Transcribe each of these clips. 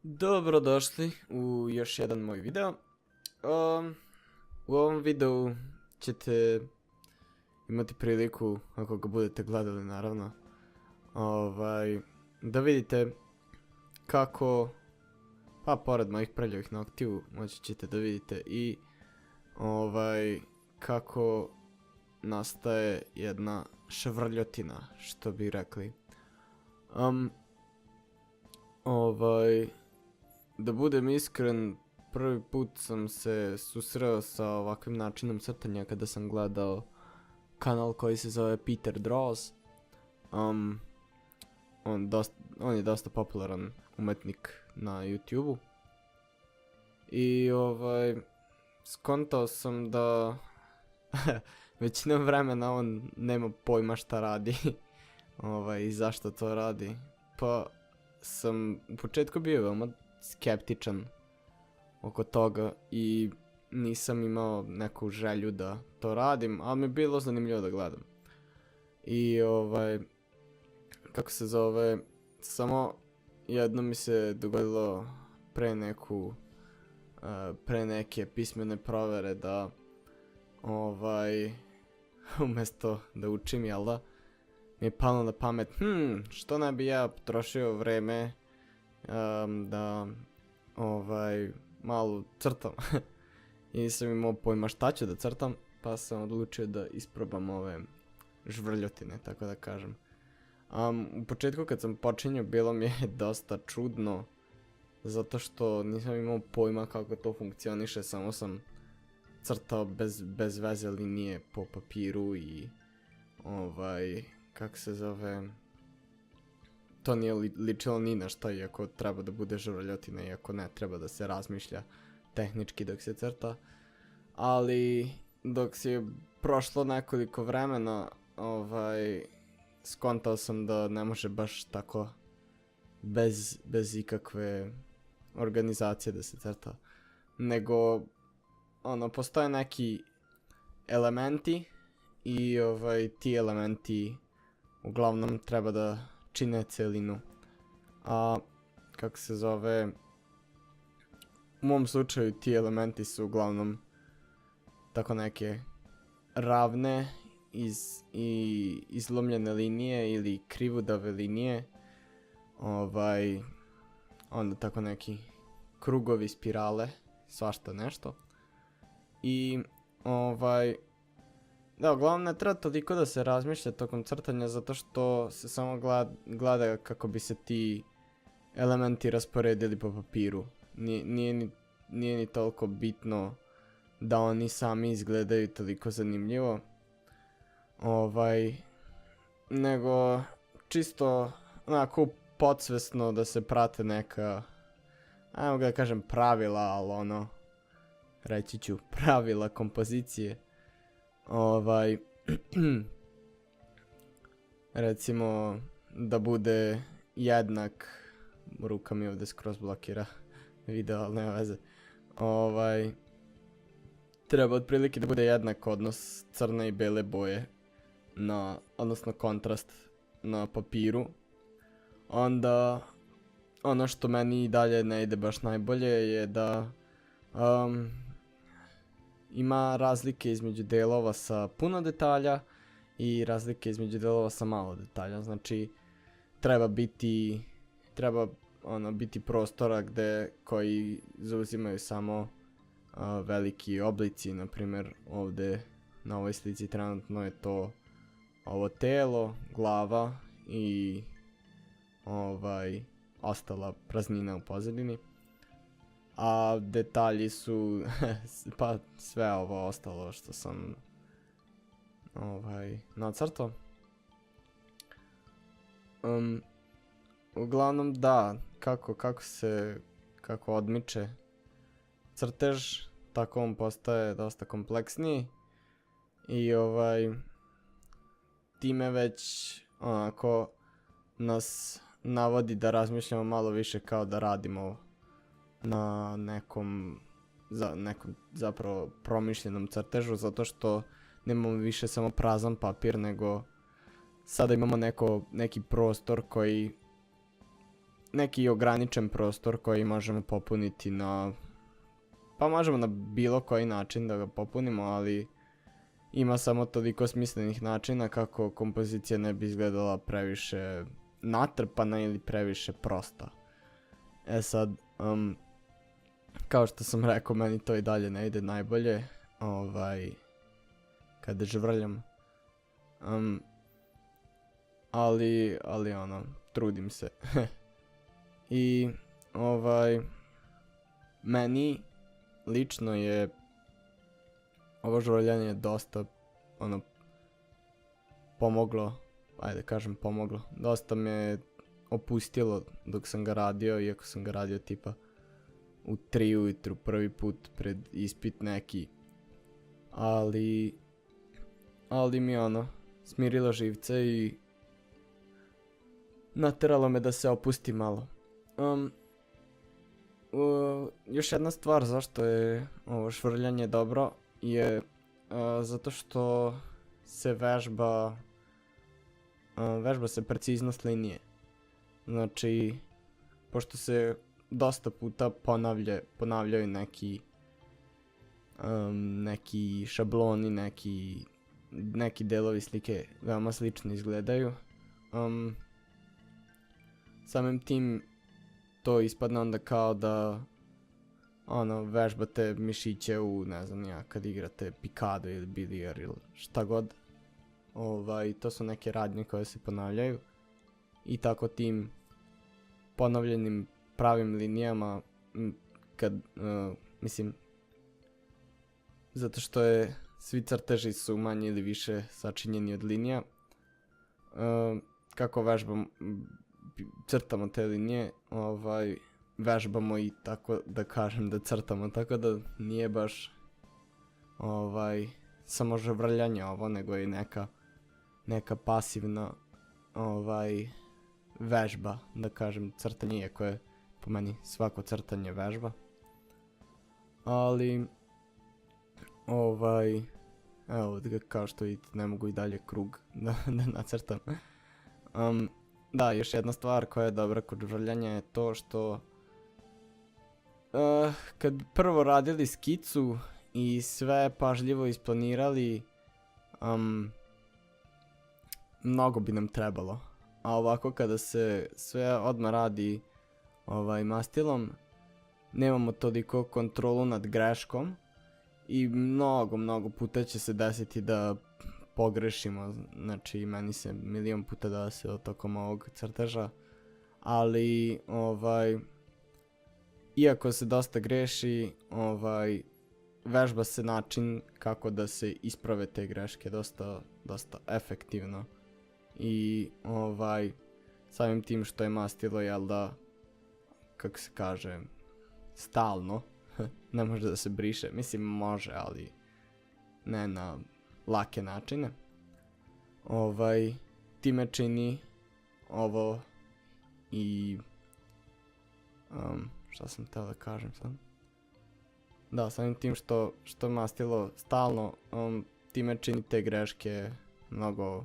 Dobrodošli u još jedan moj video. U ovom videu ćete imati priliku, ako ga budete gledali naravno, da vidite kako, pa pored mojih prljavih noktiju, moći ćete da vidite i kako nastaje jedna švrljotina, što bi rekli. Da budem iskren, prvi put sam se susreo sa ovakvim načinom crtanja kada sam gledao kanal koji se zove Peter Draws. On je dosta popularan umetnik na YouTube-u. I skontao sam da većinom vremena on nema pojma šta radi i zašto to radi. Pa sam u početku bio veoma skeptičan oko toga i nisam imao neku želju da to radim, ali mi je bilo zanimljivo da gledam. I kako se zove, samo jedno mi se dogodilo pre neke pismene provere da umjesto da učim, jel da, mi je palo na pamet, što ne bi ja potrošio vreme da malo crtam. I nisam imao pojma šta ću da crtam, pa sam odlučio da isprobam ove žvrljotine, tako da kažem. U početku kad sam počinio bilo mi je dosta čudno, zato što nisam imao pojma kako to funkcioniše, samo sam crtao bez veze linije po papiru i kako se zove, to nije ličilo ni na šta, iako treba da bude žvrljotina, iako ne treba da se razmišlja tehnički dok se crta. Ali dok se je prošlo nekoliko vremena, skontao sam da ne može baš tako bez ikakve organizacije da se crta. Nego, postoje neki elementi i ti elementi uglavnom treba da čine celinu. A kako se zove, u mom slučaju ti elementi su uglavnom tako neke ravne i izlomljene linije ili krivudave linije. Onda tako neki krugovi, spirale, svašta nešto. I da, uglavnom ne treba toliko da se razmišlja tokom crtanja, zato što se samo gleda kako bi se ti elementi rasporedili po papiru. Nije ni toliko bitno da oni sami izgledaju toliko zanimljivo. Nego čisto onako podsvesno da se prate neka, ajmo ga da kažem pravila, ali reći ću pravila kompozicije. Recimo da bude jednak, ruka mi ovdje skroz blokira video, ali nema veze. Treba otprilike da bude jednak odnos crne i bele boje, odnosno kontrast na papiru. Onda ono što meni i dalje ne ide baš najbolje je da ima razlike između delova sa puno detalja i razlike između delova sa malo detalja. Znači treba biti prostora koji zauzimaju samo veliki oblici. Na primjer ovdje na ovoj slici trenutno je to ovo telo, glava i ostala praznina u pozadini. A detalji su pa sve ovo ostalo što sam nacrtao. Uglavnom da, kako odmiče crtež, tako on postaje dosta kompleksniji. I time već onako nas navodi da razmišljamo malo više kao da radimo na nekom zapravo promišljenom crtežu, zato što nemamo više samo prazan papir, nego sada imamo neki prostor koji neki ograničen prostor koji možemo popuniti pa možemo na bilo koji način da ga popunimo, ali ima samo toliko smislenih načina kako kompozicija ne bi izgledala previše natrpana ili previše prosta. E sad, kao što sam rekao, meni to i dalje ne ide najbolje, kada žvrljam. Ali trudim se. I meni lično je ovo žvrljanje dosta pomoglo, ajde kažem pomoglo, dosta me opustilo dok sam ga radio, iako sam ga radio tipa u 3 ujutru prvi put pred ispit neki, ali mi smirilo živce i nateralo me da se opustim malo. Još jedna stvar zašto je ovo švrljanje dobro je zato što se vežba se preciznost linije. Znači, pošto se dosta puta ponavljaju neki šabloni, neki delovi slike veoma slično izgledaju, samim tim to ispadne onda kao da vežbate mišiće u, ne znam ja, kad igrate pikado ili bilijar ili šta god. To su neke radnje koje se ponavljaju i tako tim ponavljenim pravim linijama, zato što svi crteži su manje ili više sačinjeni od linija, kako crtamo te linije, vežbamo i tako da kažem da crtamo, tako da nije baš samo žvrljanje ovo, nego i neka pasivna vežba, da kažem, crtanje, iako je po meni svako crtanje vežba. Ali evo kao što vidite, ne mogu i dalje krug da nacrtam. Da, još jedna stvar koja je dobra kod žvrljanja je to što kad bi prvo radili skicu i sve pažljivo isplanirali, mnogo bi nam trebalo. A ovako kada se sve odmah radi mastilom, nemamo toliko kontrolu nad greškom i mnogo puta će se desiti da pogrešimo. Znači, meni se milion puta desilo tokom ovog crteža, ali iako se dosta greši, vežba se način kako da se isprave te greške dosta efektivno. I samim tim što je mastilo, jel da, kako se kaže, stalno, ne može da se briše, mislim može, ali ne na lake načine. Time čini ovo i šta sam htio da kažem sad? Da, samim tim što mastilo stalno, time čini te greške mnogo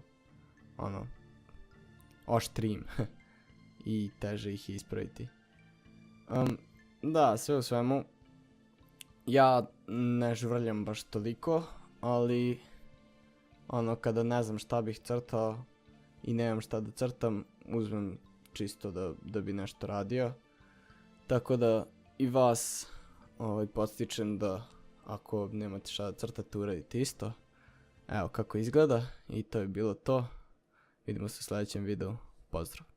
oštrijim i teže ih ispraviti. Da, sve u svemu, ja ne žvrljam baš toliko, ali kada ne znam šta bih crtao i nemam šta da crtam, uzmem čisto da bi nešto radio. Tako da i vas podstičem da ako nemate šta da crtate, uradite isto. Evo kako izgleda i to je bilo to. Vidimo se u sljedećem videu. Pozdrav!